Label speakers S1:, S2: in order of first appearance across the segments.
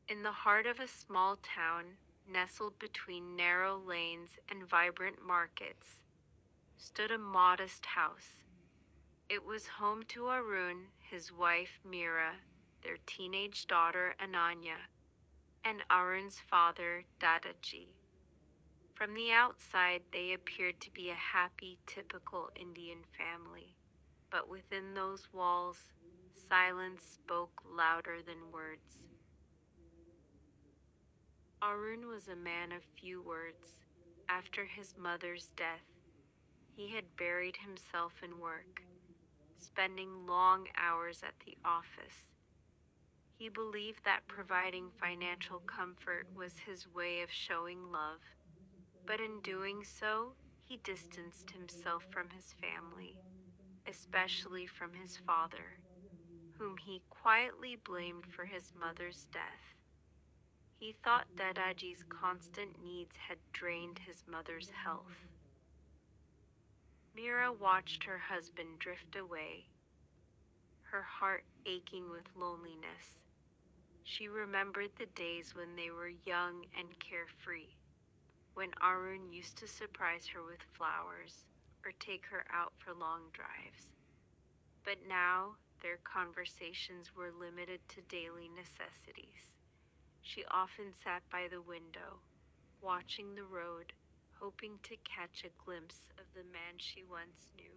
S1: In the heart of a small town, nestled between narrow lanes and vibrant markets, stood a modest house. It was home to Arun, his wife Meera, their teenage daughter Ananya, and Arun's father Dadaji. From the outside, they appeared to be a happy, typical Indian family. But within those walls, silence spoke louder than words. Arun was a man of few words. After his mother's death, he had buried himself in work, spending long hours at the office. He believed that providing financial comfort was his way of showing love, but in doing so, he distanced himself from his family, especially from his father, whom he quietly blamed for his mother's death. He thought Dadaji's constant needs had drained his mother's health. Meera watched her husband drift away, her heart aching with loneliness. She remembered the days when they were young and carefree, when Arun used to surprise her with flowers or take her out for long drives. But now their conversations were limited to daily necessities. She often sat by the window, watching the road, hoping to catch a glimpse of the man she once knew.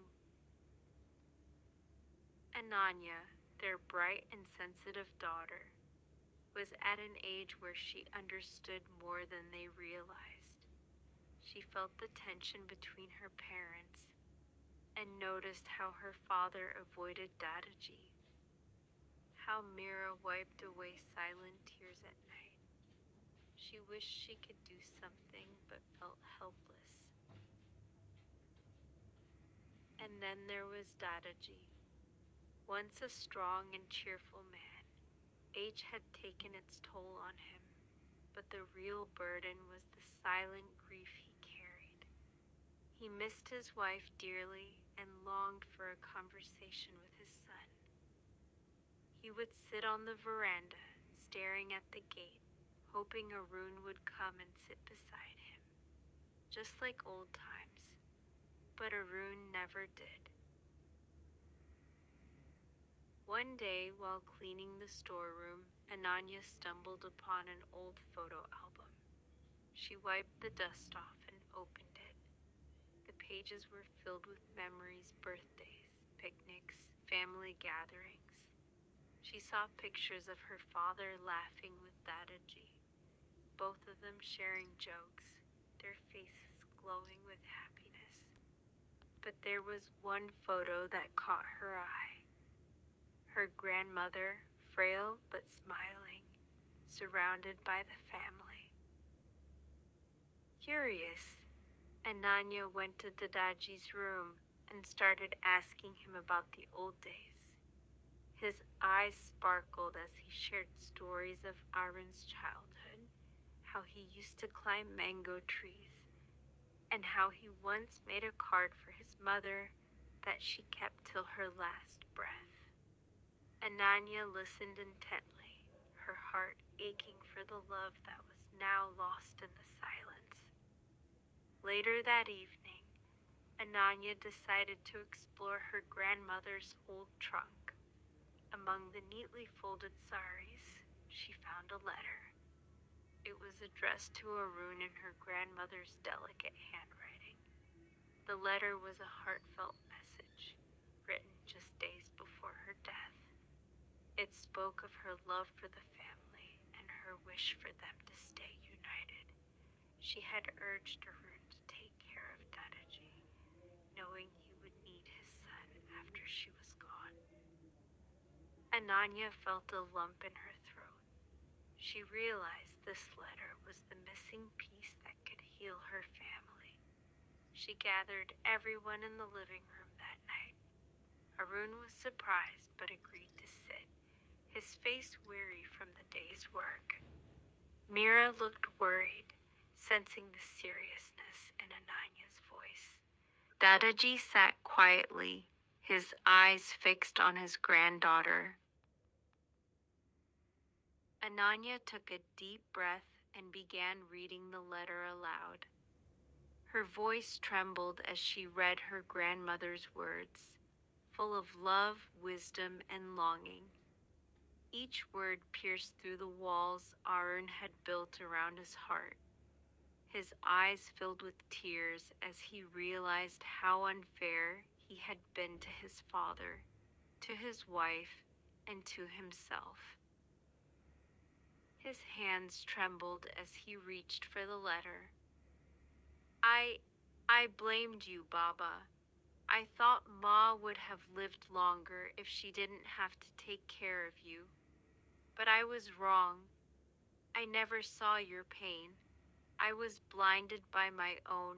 S1: Ananya, their bright and sensitive daughter, was at an age where she understood more than they realized. She felt the tension between her parents and noticed how her father avoided Dadaji, how Meera wiped away silent tears at night. She wished she could do something but felt helpless. And then there was Dadaji, once a strong and cheerful man. Age had taken its toll on him, but the real burden was the silent grief he carried. He missed his wife dearly and longed for a conversation with his son. He would sit on the veranda, staring at the gate, hoping Arun would come and sit beside him, just like old times. But Arun never did. One day, while cleaning the storeroom, Ananya stumbled upon an old photo album. She wiped the dust off and opened it. The pages were filled with memories, birthdays, picnics, family gatherings. She saw pictures of her father laughing with Dadaji, both of them sharing jokes, their faces glowing with happiness. But there was one photo that caught her eye. Her grandmother, frail but smiling, surrounded by the family. Curious, Ananya went to Dadaji's room and started asking him about the old days. His eyes sparkled as he shared stories of Arun's childhood, how he used to climb mango trees, and how he once made a card for his mother that she kept till her last breath. Ananya listened intently, her heart aching for the love that was now lost in the silence. Later that evening, Ananya decided to explore her grandmother's old trunk. Among the neatly folded saris, she found a letter. It was addressed to Arun in her grandmother's delicate handwriting. The letter was a heartfelt message, written just days before her death. It spoke of her love for the family and her wish for them to stay united. She had urged Arun to take care of Dadaji, knowing he would need his son after she was gone. Ananya felt a lump in her throat. She realized this letter was the missing piece that could heal her family. She gathered everyone in the living room that night. Arun was surprised but agreed to sit, his face weary from the day's work. Meera looked worried, sensing the seriousness in Ananya's voice. Dadaji sat quietly, his eyes fixed on his granddaughter. Ananya took a deep breath and began reading the letter aloud. Her voice trembled as she read her grandmother's words, full of love, wisdom, and longing. Each word pierced through the walls Arun had built around his heart. His eyes filled with tears as he realized how unfair he had been to his father, to his wife, and to himself. His hands trembled as he reached for the letter. I blamed you, Baba. I thought Ma would have lived longer if she didn't have to take care of you. But I was wrong. I never saw your pain. I was blinded by my own,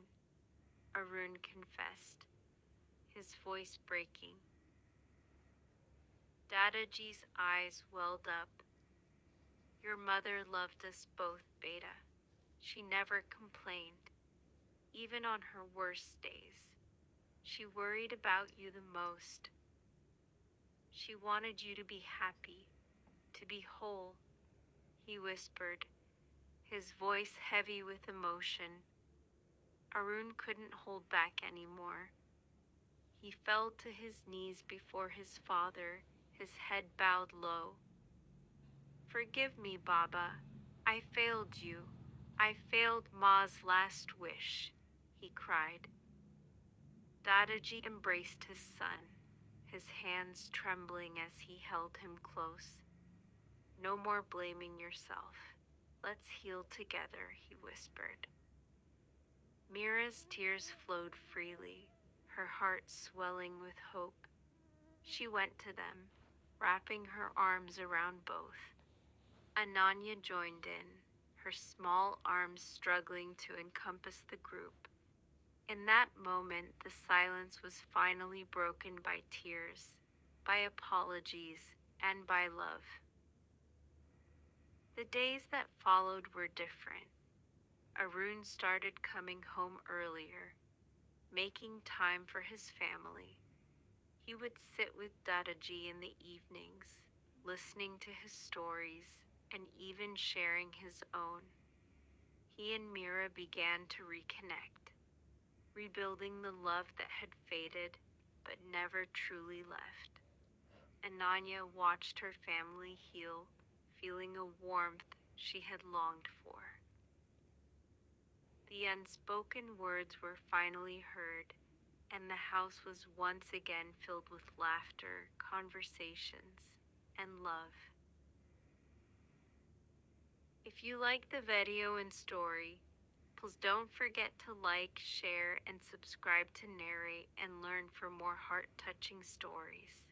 S1: Arun confessed, his voice breaking. Dadaji's eyes welled up. Your mother loved us both, Beta. She never complained, even on her worst days. She worried about you the most. She wanted you to be happy, to be whole, he whispered, his voice heavy with emotion. Arun couldn't hold back anymore. He fell to his knees before his father, his head bowed low. Forgive me, Baba. I failed you. I failed Ma's last wish, he cried. Dadaji embraced his son, his hands trembling as he held him close. No more blaming yourself. Let's heal together, he whispered. Meera's tears flowed freely, her heart swelling with hope. She went to them, wrapping her arms around both. Ananya joined in, her small arms struggling to encompass the group. In that moment, the silence was finally broken by tears, by apologies, and by love. The days that followed were different. Arun started coming home earlier, making time for his family. He would sit with Dadaji in the evenings, listening to his stories and even sharing his own. He and Meera began to reconnect, rebuilding the love that had faded but never truly left. Ananya watched her family heal, feeling a warmth she had longed for. The unspoken words were finally heard, and the house was once again filled with laughter, conversations, and love. If you like the video and story, please don't forget to like, share, and subscribe to Narrate and learn for more heart-touching stories.